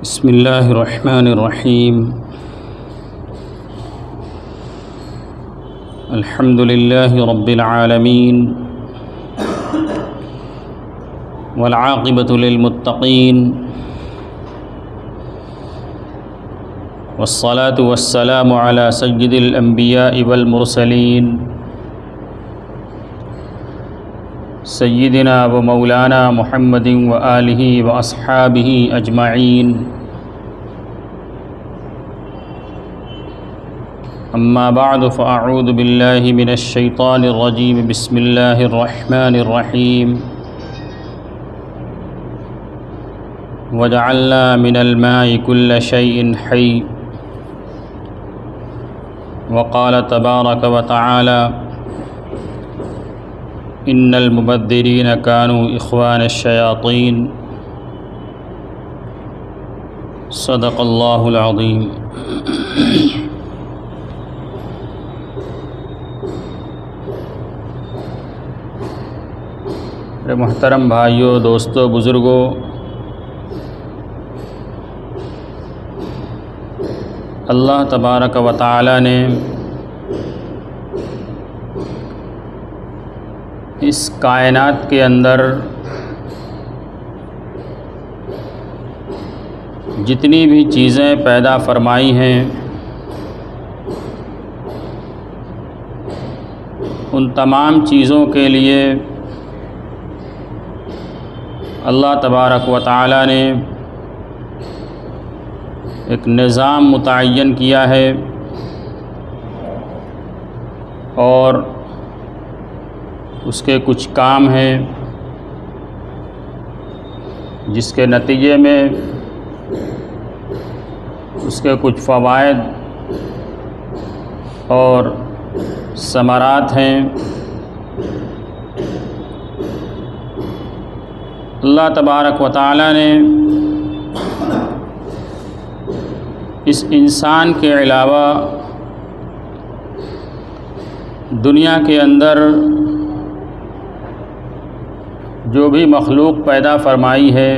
बिस्मिल्लाहिर्रहमानिर्रहीम। अल्हम्दुलिल्लाहि रब्बिल आलमीन वल आक़िबतु लिल मुत्तक़ीन वस्सलातु वस्सलामु अला सय्यिदिल अंबियाइ वल मुरसलीन सय्यिदिना व मौलाना मुहम्मदिन व आलिहि व अस्हाबिहि अजमाइन। अम्मा बअद फ़अऊज़ु बिल्लाहि मिनश शैतानिर रजीम। बिस्मिल्लाहिर रहमानिर रहीम। वजअलना मिनल माइ कुल्ल शैइन हय्य। वक़ाल तबारक व तआला इन्नल मुबद्दिरीन कानू इख़वानश शयातीन। सदक़ल्लाहुल अज़ीम। मेरे मोहतरम भाइयों, दोस्तों, बुज़ुर्गों, अल्लाह तबारक व तआला ने इस कायनात के अंदर जितनी भी चीज़ें पैदा फरमाई हैं, उन तमाम चीज़ों के लिए अल्लाह तबारक व तआला ने एक निज़ाम मुतय्यन किया है और उसके कुछ काम हैं जिसके नतीजे में उसके कुछ फ़वाइद और समरात हैं। अल्लाह तबारक व तआला ने इस इंसान के अलावा दुनिया के अंदर जो भी मखलूक पैदा फरमाई है,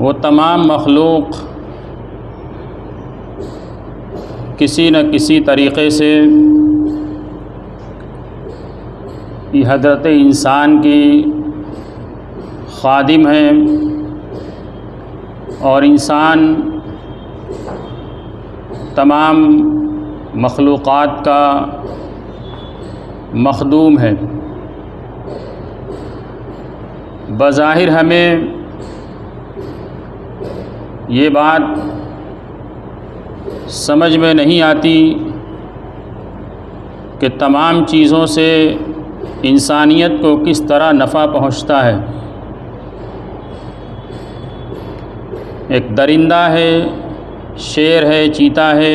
वो तमाम मखलूक किसी न किसी तरीक़े से हज़रत इंसान की ख़ादिम हैं और इंसान तमाम मखलूक़ात का मखदूम है। बज़ाहिर हमें ये बात समझ में नहीं आती कि तमाम चीज़ों से इंसानियत को किस तरह नफ़ा पहुँचता है। एक दरिंदा है, शेर है, चीता है,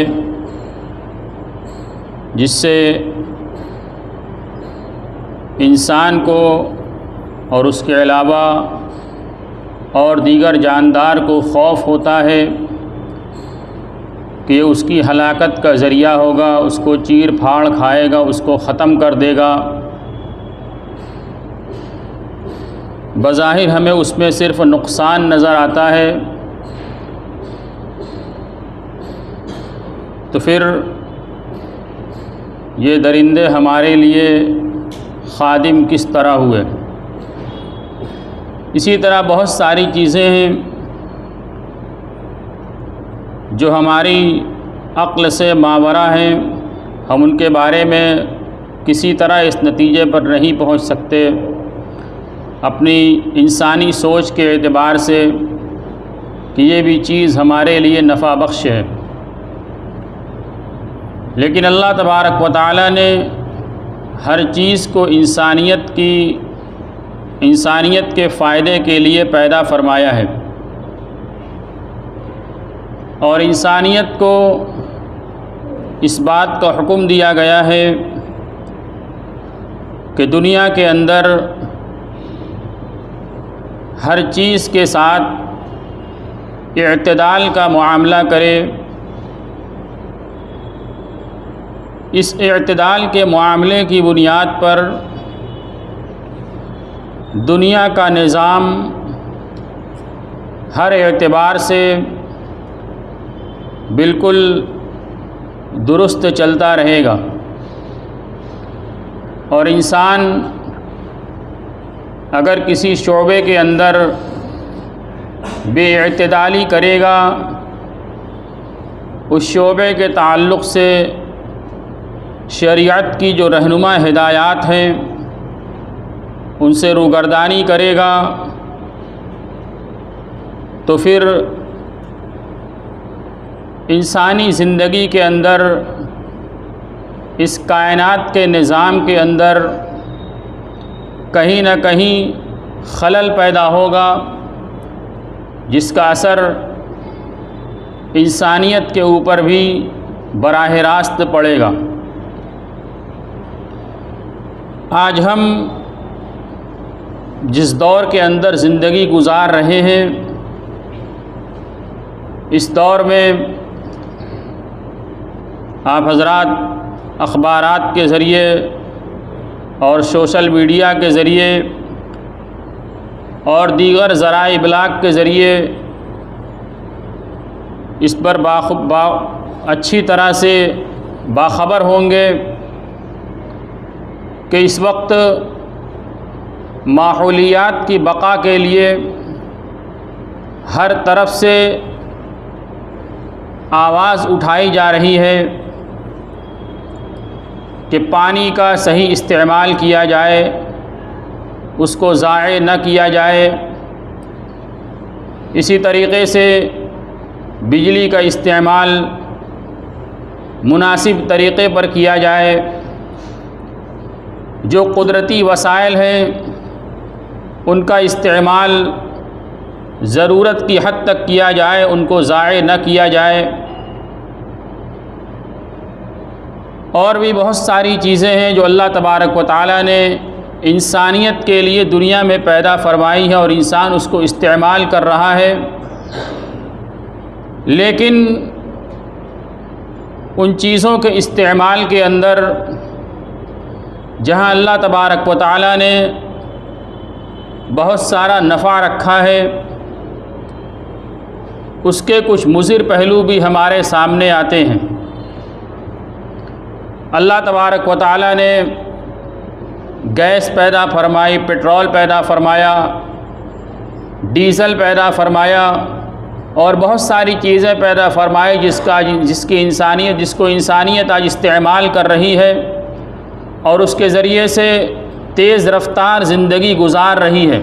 जिससे इंसान को और उसके अलावा और दीगर जानदार को खौफ होता है कि उसकी हलाकत का ज़रिया होगा, उसको चीर फाड़ खाएगा, उसको ख़त्म कर देगा। बज़ाहिर हमें उसमें सिर्फ़ नुकसान नज़र आता है, तो फिर ये दरिंदे हमारे लिए ख़ादिम किस तरह हुए। इसी तरह बहुत सारी चीज़ें हैं जो हमारी अक्ल से मावरा हैं, हम उनके बारे में किसी तरह इस नतीजे पर नहीं पहुंच सकते अपनी इंसानी सोच के एतबार से कि ये भी चीज़ हमारे लिए नफ़ा बख्श है। लेकिन अल्लाह तबारक व तआला ने हर चीज़ को इंसानियत के फ़ायदे के लिए पैदा फरमाया है और इंसानियत को इस बात का हुक्म दिया गया है कि दुनिया के अंदर हर चीज़ के साथ इअ्तिदाल का मुआमला करे। इस इअ्तिदाल के मुआमले की बुनियाद पर दुनिया का निज़ाम हर एतबार से बिल्कुल दुरुस्त चलता रहेगा और इंसान अगर किसी शोबे के अंदर बेइत्तेदाली करेगा, उस शोबे के ताल्लुक़ से शरीयत की जो रहनुमा हिदायत हैं उनसे रूगर्दानी करेगा, तो फिर इंसानी ज़िंदगी के अंदर, इस कायनात के निज़ाम के अंदर कहीं न कहीं खलल पैदा होगा, जिसका असर इंसानियत के ऊपर भी बराह रास्त पड़ेगा। आज हम जिस दौर के अंदर ज़िंदगी गुजार रहे हैं, इस दौर में आप हज़रात अख़बारात के ज़रिए और सोशल मीडिया के ज़रिए और दीगर ज़राए इब्लाग के ज़रिए इस पर अच्छी तरह से बाखबर होंगे कि इस वक्त माहौलियात की बका के लिए हर तरफ से आवाज़ उठाई जा रही है कि पानी का सही इस्तेमाल किया जाए, उसको ज़ाय न किया जाए। इसी तरीक़े से बिजली का इस्तेमाल मुनासिब तरीक़े पर किया जाए। जो कुदरती वसाइल हैं उनका इस्तेमाल ज़रूरत की हद तक किया जाए, उनको ज़ाय न किया जाए। और भी बहुत सारी चीज़ें हैं जो अल्लाह तबारक व तआला ने इंसानियत के लिए दुनिया में पैदा फरमाई है और इंसान उसको इस्तेमाल कर रहा है, लेकिन उन चीज़ों के इस्तेमाल के अंदर जहाँ अल्लाह तबारक व तआला ने बहुत सारा नफ़ा रखा है, उसके कुछ मुज़िर पहलू भी हमारे सामने आते हैं। अल्लाह तबारक व तआला ने गैस पैदा फरमाई, पेट्रोल पैदा फरमाया, डीज़ल पैदा फरमाया और बहुत सारी चीज़ें पैदा फरमाई जिसको इंसानियत आज इस्तेमाल कर रही है और उसके ज़रिए से तेज़ रफ्तार ज़िंदगी गुजार रही है,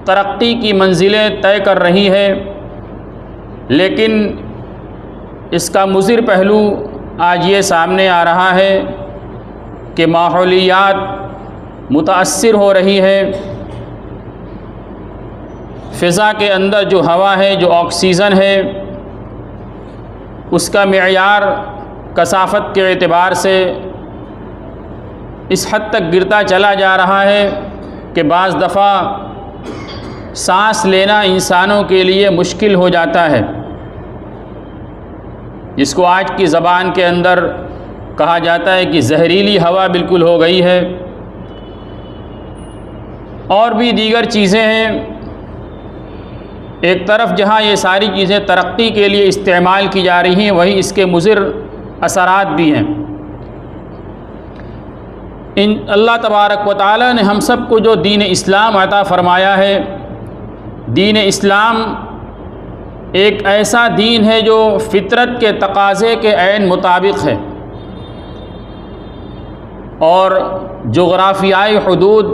तरक्की की मंजिलें तय कर रही है। लेकिन इसका मुज़िर पहलू आज ये सामने आ रहा है कि माहौलियात मुतासिर हो रही है। फ़िज़ा के अंदर जो हवा है, जो ऑक्सीजन है, उसका मेयार कसाफ़त के एतबार से इस हद तक गिरता चला जा रहा है कि बाज़ दफ़ा सांस लेना इंसानों के लिए मुश्किल हो जाता है, जिसको आज की ज़बान के अंदर कहा जाता है कि जहरीली हवा बिल्कुल हो गई है। और भी दीगर चीज़ें हैं। एक तरफ जहाँ ये सारी चीज़ें तरक्की के लिए इस्तेमाल की जा रही हैं, वहीं इसके मुज़िर असरात भी हैं। अल्लाह तबारक व तआला ने हम सब को जो दीन इस्लाम अता फ़रमाया है, दीन इस्लाम एक ऐसा दीन है जो फ़ितरत के तकाज़े के ऐन मुताबिक है और जोग्राफ़ियाई हुदूद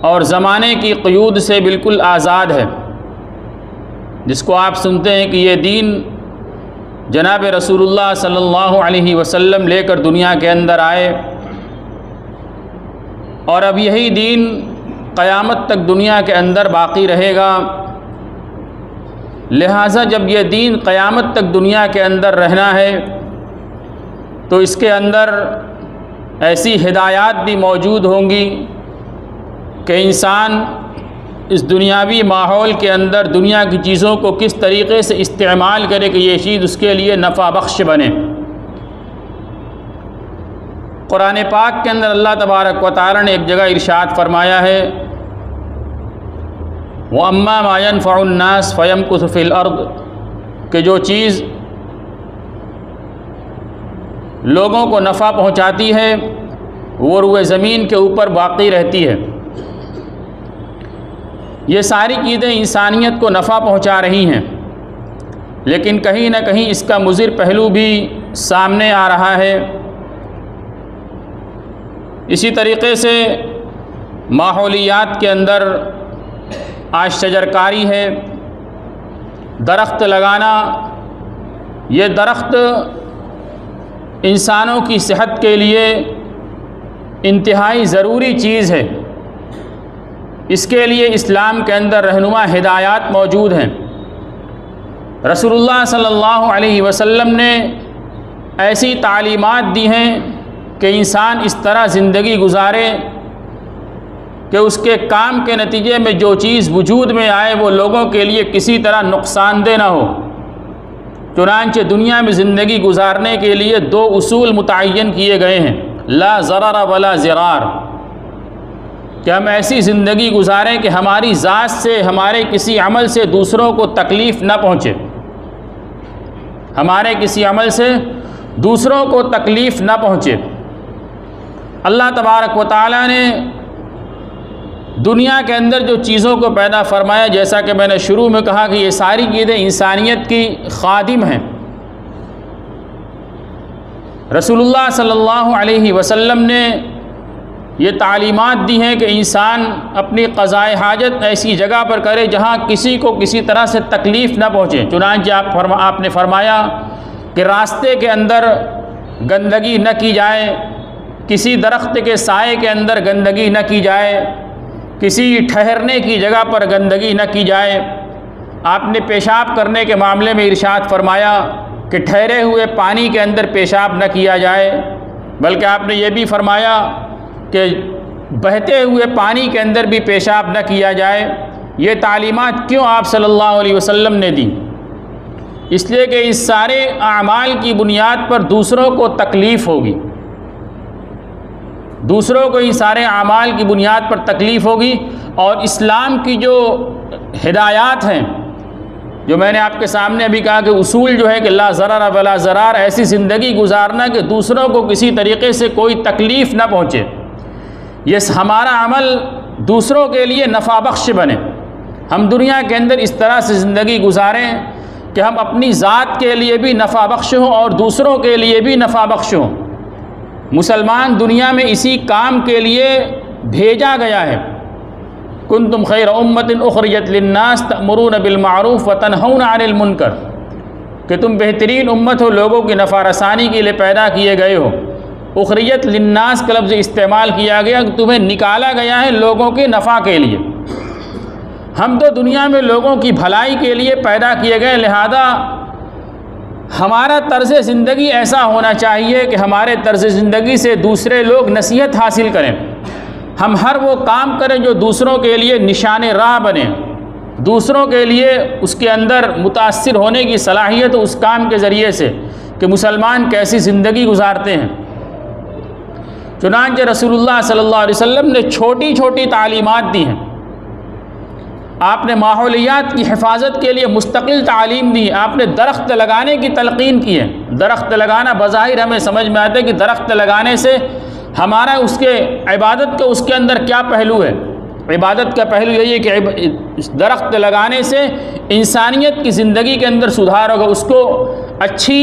और ज़माने की क़यूद से बिल्कुल आज़ाद है, जिसको आप सुनते हैं कि ये दीन जनाब रसूलुल्लाह सल्लल्लाहु अलैहि वसल्लम लेकर दुनिया के अंदर आए और अब यही दीन क़यामत तक दुनिया के अंदर बाक़ी रहेगा। लिहाजा जब ये दीन क़यामत तक दुनिया के अंदर रहना है तो इसके अंदर ऐसी हिदायत भी मौजूद होंगी कि इंसान इस दुनियावी माहौल के अंदर दुनिया की चीज़ों को किस तरीक़े से इस्तेमाल करे कि ये चीज़ उसके लिए नफ़ा बख्श बने। कुरान पाक के अंदर अल्लाह तबारक व तआला ने एक जगह इरशाद फरमाया है व अम्मा मा यनफ़उन्नास फ़यमकुसु फ़िल अर्द, कि जो चीज़ लोगों को नफ़ा पहुँचाती है वो रुए ज़मीन के ऊपर बाक़ी रहती है। ये सारी चीज़ें इंसानियत को नफ़ा पहुँचा रही हैं, लेकिन कहीं ना कहीं इसका मुज़िर पहलू भी सामने आ रहा है। इसी तरीक़े से माहौलियात के अंदर आज शजरकारी है, दरख्त लगाना। ये दरख्त इंसानों की सेहत के लिए इंतहाई ज़रूरी चीज़ है। इसके लिए इस्लाम के अंदर रहनुमा हिदायत मौजूद हैं। रसूलुल्लाह सल्लल्लाहु अलैहि वसल्लम ने ऐसी तालीमात दी हैं कि इंसान इस तरह ज़िंदगी गुजारे कि उसके काम के नतीजे में जो चीज़ वजूद में आए वो लोगों के लिए किसी तरह नुकसानदेह ना हो। चुनांचे दुनिया में ज़िंदगी गुजारने के लिए दो उसूल मुतय्यन किए गए हैं, ला ज़रर वला ज़िरार, कि हम ऐसी ज़िंदगी गुजारें कि हमारी ज़ात से, हमारे किसी अमल से दूसरों को तकलीफ़ न पहुँचे, हमारे किसी अमल से दूसरों को तकलीफ़ न पहुँचे। अल्लाह तबारक व तआला ने दुनिया के अंदर जो चीज़ों को पैदा फरमाया, जैसा कि मैंने शुरू में कहा कि ये सारी चीज़ें इंसानियत की खादिम हैं। रसूलुल्लाह सल्लल्लाहु अलैहि वसल्लम ने ये तालीमात दी हैं कि इंसान अपनी क़ज़ाए हाजत ऐसी जगह पर करे जहाँ किसी को किसी तरह से तकलीफ़ न पहुँचे। चुनांचे आपने फरमाया कि रास्ते के अंदर गंदगी न की जाए, किसी दरख्त के साए के अंदर गंदगी न की जाए, किसी ठहरने की जगह पर गंदगी न की जाए। आपने पेशाब करने के मामले में इरशाद फरमाया कि ठहरे हुए पानी के अंदर पेशाब न किया जाए, बल्कि आपने ये भी फरमाया कि बहते हुए पानी के अंदर भी पेशाब न किया जाए। ये तालीमात क्यों आप सल्लल्लाहु अलैहि वसल्लम ने दी? इसलिए कि इस सारे आमाल की बुनियाद पर दूसरों को तकलीफ़ होगी, दूसरों को इन सारे आमाल की बुनियाद पर तकलीफ़ होगी। और इस्लाम की जो हिदायत हैं, जो मैंने आपके सामने अभी कहा कि उसूल जो है कि ला ज़रर वला ज़रार, ऐसी ज़िंदगी गुजारना कि दूसरों को किसी तरीक़े से कोई तकलीफ़ ना पहुँचे, ये हमारा अमल दूसरों के लिए नफ़ा बख्श बने। हम दुनिया के अंदर इस तरह से ज़िंदगी गुजारें कि हम अपनी ज़ात के लिए भी नफ़ा बख्श हों और दूसरों के लिए भी नफ़ा बख्श हों। मुसलमान दुनिया में इसी काम के लिए भेजा गया है। कुंतुम खैर उम्मतिन उखरिजत लिन्नास तअमुरून बिल मारूफ व तनहौन अनिल मुनकर, कि तुम बेहतरीन उम्मत हो, लोगों की नफ़ा रसानी के लिए पैदा किए गए हो। उखरिजत लिन्नास का लफ्ज़ इस्तेमाल किया गया कि तुम्हें निकाला गया है लोगों के नफ़ा के लिए। हम तो दुनिया में लोगों की भलाई के लिए पैदा किए गए, लिहाजा हमारा तर्ज़ ज़िंदगी ऐसा होना चाहिए कि हमारे तर्ज़ ज़िंदगी से दूसरे लोग नसीहत हासिल करें। हम हर वो काम करें जो दूसरों के लिए निशान राह बने, दूसरों के लिए उसके अंदर मुतासिर होने की सलाहियत उस काम के ज़रिए से कि मुसलमान कैसी ज़िंदगी गुजारते हैं। चुनांचे रसूलुल्लाह सल्लल्लाहु अलैहि वसल्लम ने छोटी छोटी तालीमात दी हैं। आपने माहौलियात की हिफाजत के लिए मुस्तकिल तालीम दी। आपने दरख्त लगाने की तलकीन की है। दरख्त लगाना बज़ाहिर हमें समझ में आता है कि दरख्त लगाने से हमारा उसके इबादत का उसके अंदर क्या पहलू है। इबादत का पहलू यही है कि दरख्त लगाने से इंसानियत की ज़िंदगी के अंदर सुधार होगा, उसको अच्छी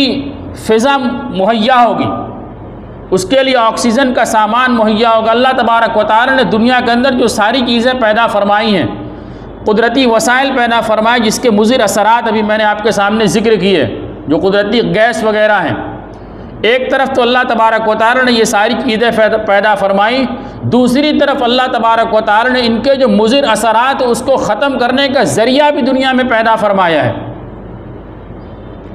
फ़िज़ा मुहैया होगी, उसके लिए ऑक्सीजन का सामान मुहैया होगा। अल्लाह तबारक व तआला ने दुनिया के अंदर जो सारी चीज़ें पैदा फरमाई हैं, कुदरती वसाइल पैदा फरमाए, जिसके मुज़िर असरात अभी मैंने आपके सामने ज़िक्र किए, जो कुदरती गैस वगैरह हैं। एक तरफ तो अल्लाह तबारक व तआला ने ये सारी चीज़ें पैदा फरमाई, दूसरी तरफ अल्लाह तबारक व तआला ने इनके जो मुज़िर असरात उसको ख़त्म करने का ज़रिया भी दुनिया में पैदा फरमाया है।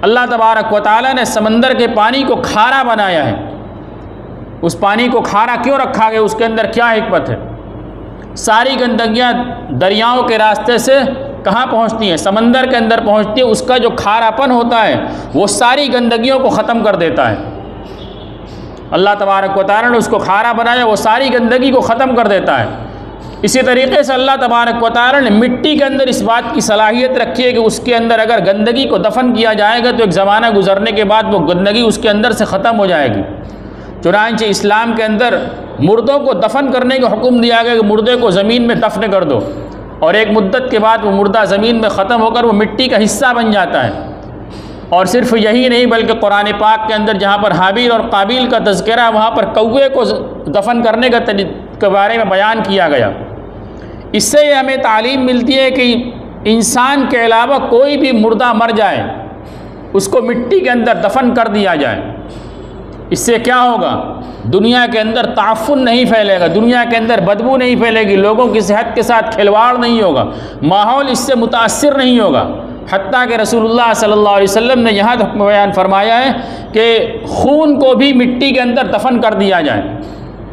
अल्लाह तबारक व तआला ने समंदर के पानी को खारा बनाया है। उस पानी को खारा क्यों रखा गया, उसके अंदर क्या हिकमत है? सारी गंदगियाँ दरियाओं के रास्ते से कहाँ पहुँचती हैं? समंदर के अंदर पहुँचती है। उसका जो खारापन होता है वो सारी गंदगियों को ख़त्म कर देता है। अल्लाह तबारक व तआला ने उसको खारा बनाया, वो सारी गंदगी को ख़त्म कर देता है। इसी तरीके से अल्लाह तबारक व तआला ने मिट्टी के अंदर इस बात की सलाहियत रखी है कि उसके अंदर अगर गंदगी को दफन किया जाएगा तो एक ज़माना गुजरने के बाद वो गंदगी उसके अंदर से ख़त्म हो जाएगी। चुनांचे इस्लाम के अंदर मुर्दों को दफन करने का हुक्म दिया गया कि मुर्दे को ज़मीन में दफन कर दो, और एक मुद्दत के बाद वो मुर्दा ज़मीन में ख़त्म होकर वो मिट्टी का हिस्सा बन जाता है। और सिर्फ यही नहीं बल्कि कुरान पाक के अंदर जहाँ पर हाबिल और काबिल का तज़किरा है वहाँ पर कौवे को दफन करने के बारे में बयान किया गया। इससे हमें तालीम मिलती है कि इंसान के अलावा कोई भी मुर्दा मर जाए उसको मिट्टी के अंदर दफन कर दिया जाए। इससे क्या होगा, दुनिया के अंदर ताफ़ुन नहीं फैलेगा, दुनिया के अंदर बदबू नहीं फैलेगी, लोगों की सेहत के साथ खिलवाड़ नहीं होगा, माहौल इससे मुतासिर नहीं होगा। हत्ता कि रसूलुल्लाह सल्लल्लाहु अलैहि वसल्लम ने यहाँ तक बयान फरमाया है कि खून को भी मिट्टी के अंदर दफन कर दिया जाए,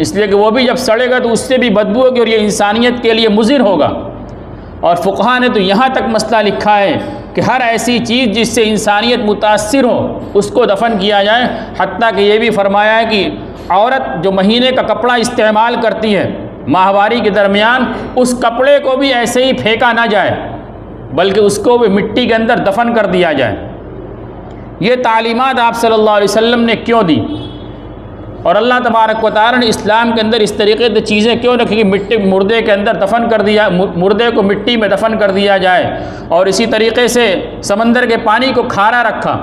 इसलिए कि वो भी जब सड़ेगा तो उससे भी बदबू होगी और ये इंसानियत के लिए मुज़िर होगा। और फ़ुक़हा ने तो यहाँ तक मसला लिखा है कि हर ऐसी चीज़ जिससे इंसानियत मुतासिर हो उसको दफन किया जाए। हत्ता कि ये भी फरमाया है कि औरत जो महीने का कपड़ा इस्तेमाल करती है माहवारी के दरमियान, उस कपड़े को भी ऐसे ही फेंका ना जाए बल्कि उसको भी मिट्टी के अंदर दफन कर दिया जाए। ये तालीमात आप सल्लल्लाहु अलैहि वसल्लम ने क्यों दी, और अल्लाह तबारक व तआला ने इस्लाम के अंदर इस तरीके से चीज़ें क्यों रखी कि मिट्टी मुर्दे के अंदर दफन कर दिया, मुर्दे को मिट्टी में दफन कर दिया जाए। और इसी तरीके से समंदर के पानी को खारा रखा।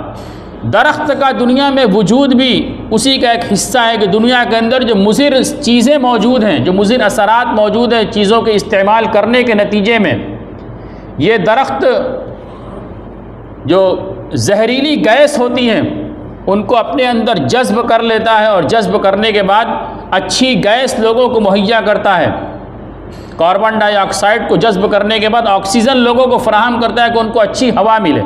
दरख्त का दुनिया में वजूद भी उसी का एक हिस्सा है कि दुनिया के अंदर जो मुज़िर चीज़ें मौजूद हैं, जो मुज़िर असरात मौजूद हैं चीज़ों के इस्तेमाल करने के नतीजे में, ये दरख्त जो जहरीली गैस होती हैं उनको अपने अंदर जज्ब कर लेता है, और जज्ब करने के बाद अच्छी गैस लोगों को मुहैया करता है। कार्बन डाइऑक्साइड को जज्ब करने के बाद ऑक्सीजन लोगों को फराहम करता है कि उनको अच्छी हवा मिले।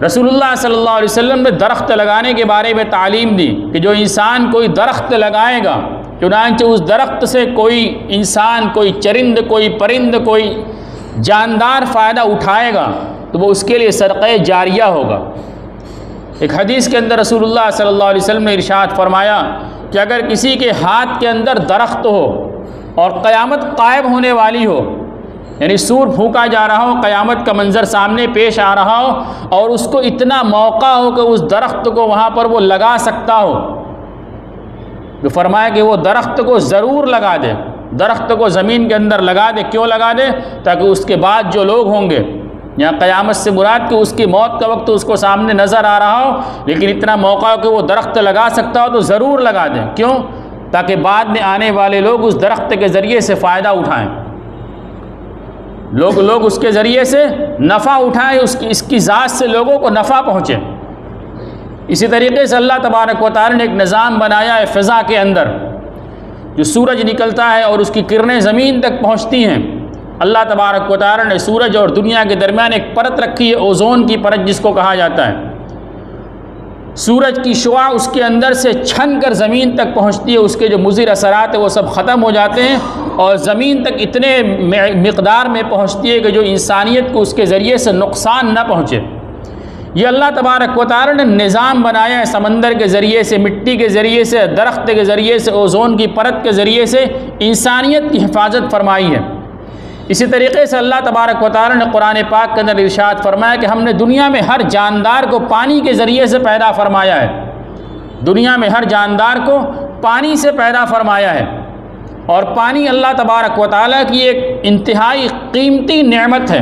रसूलुल्लाह सल्लल्लाहु अलैहि वसल्लम ने दरख्त लगाने के बारे में तालीम दी कि जो इंसान कोई दरख्त लगाएगा, चुनांचे उस दरख्त से कोई इंसान, कोई चरिंद, कोई परिंद, कोई जानदार फ़ायदा उठाएगा तो वो उसके लिए सदक़े जारिया होगा। एक हदीस के अंदर रसूलुल्लाह सल्लल्लाहु अलैहि वसल्लम ने इरशाद फरमाया कि अगर किसी के हाथ के अंदर दरख्त हो और क़यामत कायम होने वाली हो, यानी सूर फूंका जा रहा हो, क़यामत का मंज़र सामने पेश आ रहा हो, और उसको इतना मौका हो कि उस दरख्त को वहाँ पर वो लगा सकता हो, तो फरमाया कि वो दरख्त को ज़रूर लगा दे, दरख्त को ज़मीन के अंदर लगा दे। क्यों लगा दे? ताकि उसके बाद जो लोग होंगे, यहाँ क़यामत से मुराद कि उसकी मौत का वक्त उसको सामने नज़र आ रहा हो, लेकिन इतना मौका हो कि वो दरख्त लगा सकता हो तो ज़रूर लगा दें। क्यों? ताकि बाद में आने वाले लोग उस दरख्त के ज़रिए से फ़ायदा उठाएं, लोग उसके ज़रिए से नफ़ा उठाएं, इसकी ज़ात से लोगों को नफ़ा पहुँचे। इसी तरीके से अल्लाह तबारक व तआला ने एक निज़ाम बनाया है फ़िज़ा के अंदर, जो सूरज निकलता है और उसकी किरणें ज़मीन तक पहुँचती हैं। अल्लाह तबारक व तआला ने सूरज और दुनिया के दरमियान एक परत रखी है, ओज़ोन की परत जिसको कहा जाता है। सूरज की शुआ उसके अंदर से छन कर ज़मीन तक पहुँचती है, उसके जो मुज़िर असरात है वो सब ख़त्म हो जाते हैं और ज़मीन तक इतने मिक़दार में पहुँचती है कि जो इंसानियत को उसके ज़रिए से नुकसान न पहुँचे। ये अल्लाह तबारक व तआला ने निज़ाम बनाया है, समंदर के ज़रिए से, मिट्टी के ज़रिए से, दरख्त के ज़रिए से, ओज़ोन की परत के ज़रिए से इंसानियत की हिफाजत फरमाई है। इसी तरीके से अल्लाह तबारक व तआला ने कुरान पाक के अंदर इरशाद फरमाया कि हमने दुनिया में हर जानदार को पानी के ज़रिए से पैदा फरमाया है, दुनिया में हर जानदार को पानी से पैदा फरमाया है। और पानी अल्लाह तबारक व तआला की एक इंतहाई कीमती नेमत है,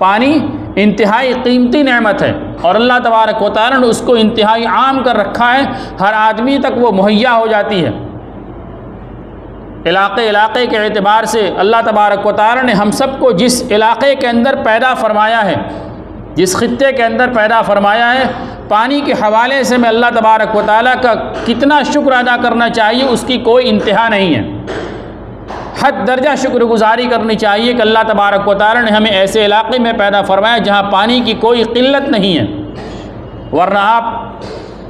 पानी इंतहाई कीमती नेमत है, और अल्लाह तबारक व तआला ने उसको इंतहाई आम कर रखा है, हर आदमी तक वो मुहैया हो जाती है। इलाक़े के एतबार से अल्लाह तबारक व तआला ने हम सब को जिस इलाक़े के अंदर पैदा फरमाया है, जिस खित्ते के अंदर पैदा फरमाया है, पानी के हवाले से मैं अल्लाह तबारक व तआला का कितना शुक्र अदा करना चाहिए उसकी कोई इंतहा नहीं है। हद दर्जा शुक्रगुजारी करनी चाहिए कि अल्लाह तबारक व तआला ने हमें ऐसे इलाक़े में पैदा फरमाया जहाँ पानी की कोई क़िल्लत नहीं है। वरना आप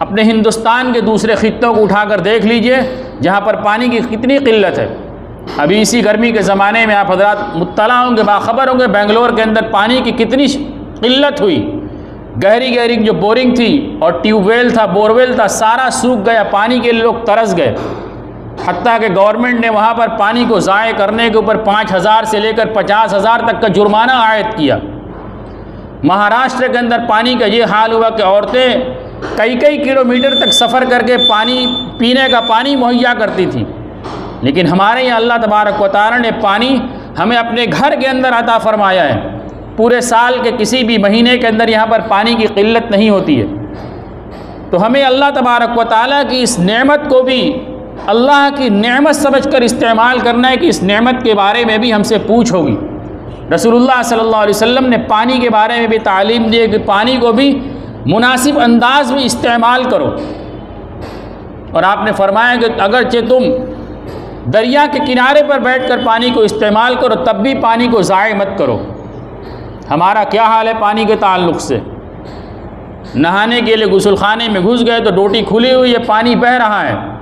अपने हिंदुस्तान के दूसरे खित्तों को उठाकर देख लीजिए जहाँ पर पानी की कितनी क़िल्लत है। अभी इसी गर्मी के ज़माने में आप हज़रात मुत्तला होंगे, बाखबर होंगे, बेंगलोर के अंदर पानी की कितनी क़िल्लत हुई। गहरी गहरी जो बोरिंग थी और ट्यूबवेल था, बोरवेल था, सारा सूख गया, पानी के लिए लोग तरस गए। हत्ता कि गवर्नमेंट ने वहाँ पर पानी को ज़ाय करने के ऊपर 5,000 से लेकर 50,000 तक का जुर्माना आयद किया। महाराष्ट्र के अंदर पानी का ये हाल हुआ कि औरतें कई कई किलोमीटर तक सफ़र करके पानी पीने का पानी मुहैया करती थी, लेकिन हमारे यहाँ अल्लाह तबारक व तआला ने पानी हमें अपने घर के अंदर अता फ़रमाया है। पूरे साल के किसी भी महीने के अंदर यहाँ पर पानी की क़िल्लत नहीं होती है। तो हमें अल्लाह तबारक व तआला की इस नेमत को भी अल्लाह की नेमत समझकर इस्तेमाल करना है कि इस नेमत के बारे में भी हमसे पूछ होगी। रसूलुल्लाह सल्लल्लाहु अलैहि वसल्लम ने पानी के बारे में भी तालीम दी कि पानी को भी मुनासिब अंदाज में इस्तेमाल करो। और आपने फरमाया कि अगरचे तुम दरिया के किनारे पर बैठकर पानी को इस्तेमाल करो तब भी पानी को ज़ाय मत करो। हमारा क्या हाल है पानी के ताल्लुक़ से? नहाने के लिए गुस्लखाने में घुस गए तो डोटी खुली हुई है, पानी बह रहा है।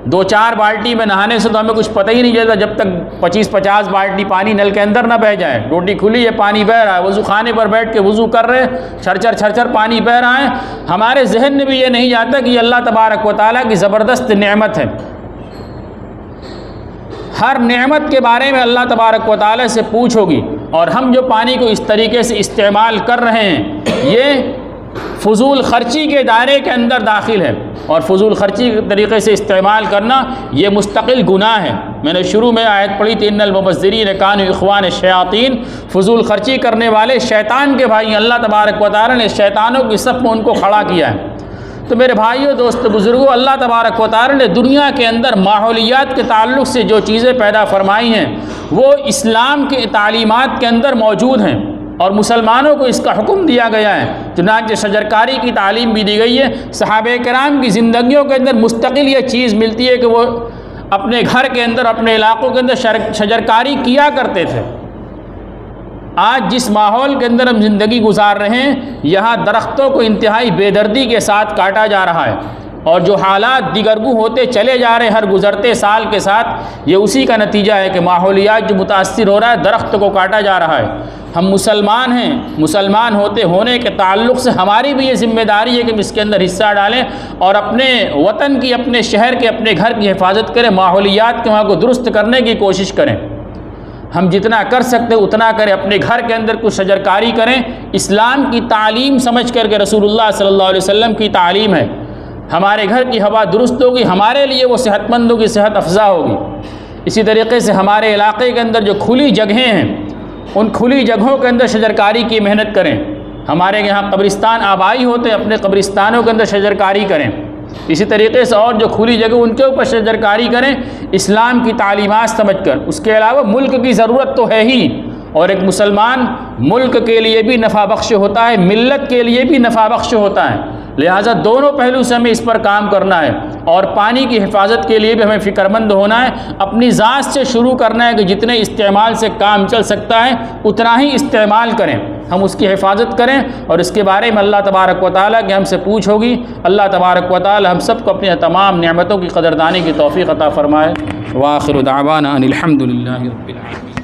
2-4 बाल्टी में नहाने से तो हमें कुछ पता ही नहीं चलता जब तक 25-50 बाल्टी पानी नल के अंदर ना बह जाए। डोटी खुली है, पानी बह रहा है, वज़ू खाने पर बैठ के वज़ू कर रहे हैं, छरछर पानी बह रहा है। हमारे जहन में भी ये नहीं जाता कि ये अल्लाह तबारक व तआला की ज़बरदस्त नेमत है। हर नेमत के बारे में अल्लाह तबारक व तआला से पूछ होगी। और हम जो पानी को इस तरीके से इस्तेमाल कर रहे हैं ये फ़ुज़ूल ख़र्ची के दायरे के अंदर दाखिल है। और फ़ुज़ूल ख़र्ची के तरीके से इस्तेमाल करना ये मुस्तकिल गुनाह है। मैंने शुरू में आयत पढ़ी थी, इन्नल मुबज़्ज़िरीन कानू इख़वान शयातीन, फ़ुज़ूल ख़र्ची करने वाले शैतान के भाई। अल्लाह तबारक व तआला ने शैतानों की सफ़ में उनको खड़ा किया है। तो मेरे भाइयों, दोस्तों, बुज़ुर्गों, अल्लाह तबारक व तआला ने दुनिया के अंदर माहौलियात के ताल्लुक़ से जो चीज़ें पैदा फरमाई हैं वो इस्लाम के तालीमात के अंदर मौजूद हैं और मुसलमानों को इसका हुक्म दिया गया है। चुनांचे शजरकारी की तालीम भी दी गई है। सहाबे किराम की ज़िंदगियों के अंदर मुस्तकिल ये चीज़ मिलती है कि वो अपने घर के अंदर, अपने इलाक़ों के अंदर शजरकारी किया करते थे। आज जिस माहौल के अंदर हम ज़िंदगी गुजार रहे हैं यहाँ दरख्तों को इंतहाई बेदर्दी के साथ काटा जा रहा है और जो हालात दिगरगू होते चले जा रहे हैं हर गुज़रते साल के साथ, ये उसी का नतीजा है कि माहौलियात जो मुतासिर हो रहा है, दरख्त को काटा जा रहा है। हम मुसलमान हैं, मुसलमान होने के ताल्लुक़ से हमारी भी ये ज़िम्मेदारी है कि हम इसके अंदर हिस्सा डालें और अपने वतन की, अपने शहर के, अपने घर की हिफाजत करें, माहौलियात के वहाँ को दुरुस्त करने की कोशिश करें। हम जितना कर सकते उतना करें, अपने घर के अंदर कुछ शजरकारी करें। इस्लाम की तालीम समझ करके रसूलुल्लाह सल्लल्लाहु अलैहि वसल्लम की तालीम है। हमारे घर की हवा दुरुस्त होगी, हमारे लिए वो सेहतमंदों की सेहत अफजा होगी। इसी तरीके से हमारे इलाके के अंदर जो खुली जगहें हैं उन खुली जगहों के अंदर शजरकारी की मेहनत करें। हमारे यहाँ कब्रिस्तान आबाई होते हैं, अपने कब्रिस्तानों के अंदर शजरकारी करें। इसी तरीके से और जो खुली जगह उनके ऊपर शजरकारी करें इस्लाम की तालीमात समझकर। उसके अलावा मुल्क की ज़रूरत तो है ही, और एक मुसलमान मुल्क के लिए भी नफ़ा बख्श होता है, मिल्लत के लिए भी नफ़ा बख्श होता है। लिहाजा दोनों पहलू से हमें इस पर काम करना है और पानी की हिफाजत के लिए भी हमें फ़िक्रमंद होना है। अपनी ज़ात से शुरू करना है कि जितने इस्तेमाल से काम चल सकता है उतना ही इस्तेमाल करें, हम उसकी हिफाजत करें और इसके बारे में अल्लाह तबारक व तआला की हमसे पूछ होगी। अल्लाह तबारक व तआला हम सबको अपने तमाम नेमतों की कदरदानी की तौफ़ीक़ अता फ़रमाए। व आखिरु दावाना अनिल हम्दुलिल्लाहि रब्बिल आलमीन।